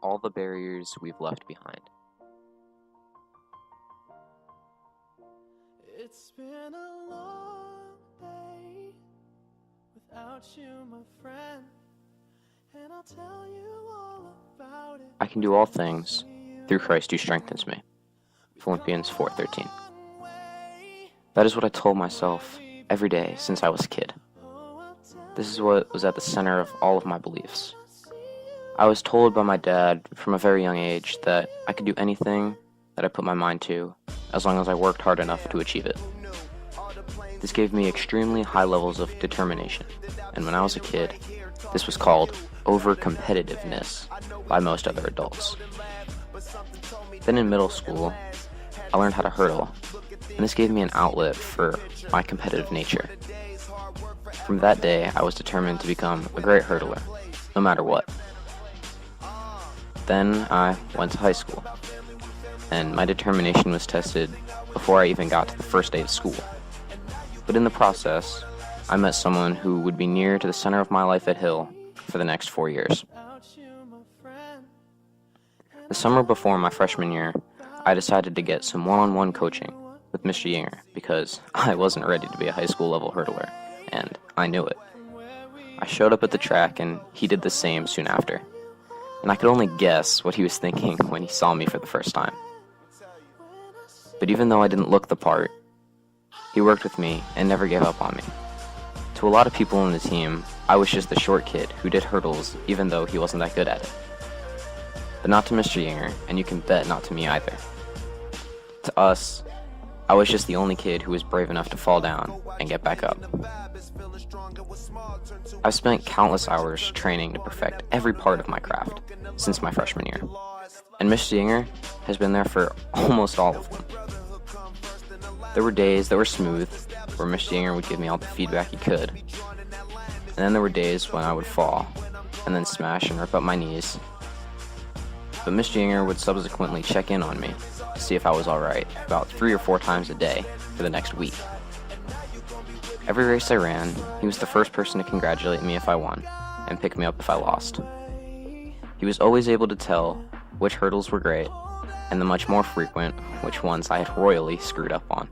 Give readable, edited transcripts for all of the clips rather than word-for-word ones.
all the barriers we've left behind. It's been a long day without you, my friend, and I'll tell you all about it. I can do all things through Christ who strengthens me. Philippians 4:13. That is what I told myself every day since I was a kid. This is what was at the center of all of my beliefs. I was told by my dad from a very young age that I could do anything that I put my mind to as long as I worked hard enough to achieve it. This gave me extremely high levels of determination, and when I was a kid, this was called over-competitiveness by most other adults. Then in middle school, I learned how to hurdle, and this gave me an outlet for my competitive nature. From that day, I was determined to become a great hurdler, no matter what. Then I went to high school, and my determination was tested before I even got to the first day of school. But in the process, I met someone who would be near to the center of my life at Hill for the next 4 years. The summer before my freshman year, I decided to get some one-on-one coaching with Mr. Yinger because I wasn't ready to be a high school level hurdler, and I knew it. I showed up at the track and he did the same soon after, and I could only guess what he was thinking when he saw me for the first time. But even though I didn't look the part, he worked with me and never gave up on me. To a lot of people in the team, I was just the short kid who did hurdles even though he wasn't that good at it. But not to Mr. Yinger, and you can bet not to me either. To us, I was just the only kid who was brave enough to fall down and get back up. I've spent countless hours training to perfect every part of my craft since my freshman year, and Mr. Yinger has been there for almost all of them. There were days that were smooth, where Mr. Yinger would give me all the feedback he could, and then there were days when I would fall, and then smash and rip up my knees. But Mr. Yinger would subsequently check in on me to see if I was alright about 3 or 4 times a day for the next week. Every race I ran, he was the first person to congratulate me if I won, and pick me up if I lost. He was always able to tell which hurdles were great, and the much more frequent which ones I had royally screwed up on.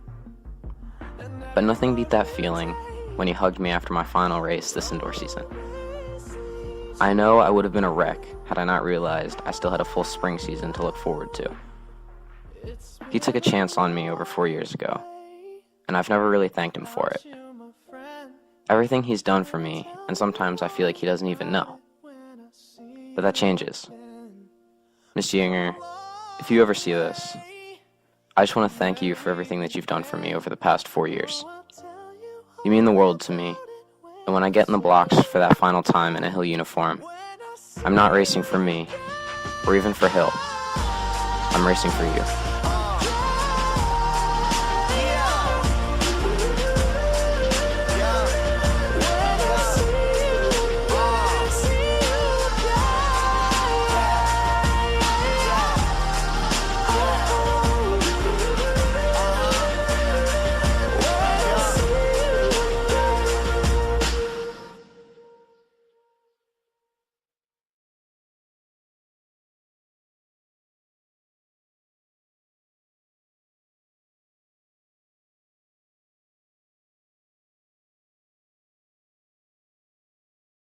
But nothing beat that feeling when he hugged me after my final race this indoor season. I know I would have been a wreck had I not realized I still had a full spring season to look forward to. He took a chance on me over 4 years ago, and I've never really thanked him for it. Everything he's done for me, and sometimes I feel like he doesn't even know. But that changes. Mr. Yinger, if you ever see this, I just want to thank you for everything that you've done for me over the past 4 years. You mean the world to me, and when I get in the blocks for that final time in a Hill uniform, I'm not racing for me, or even for Hill. I'm racing for you.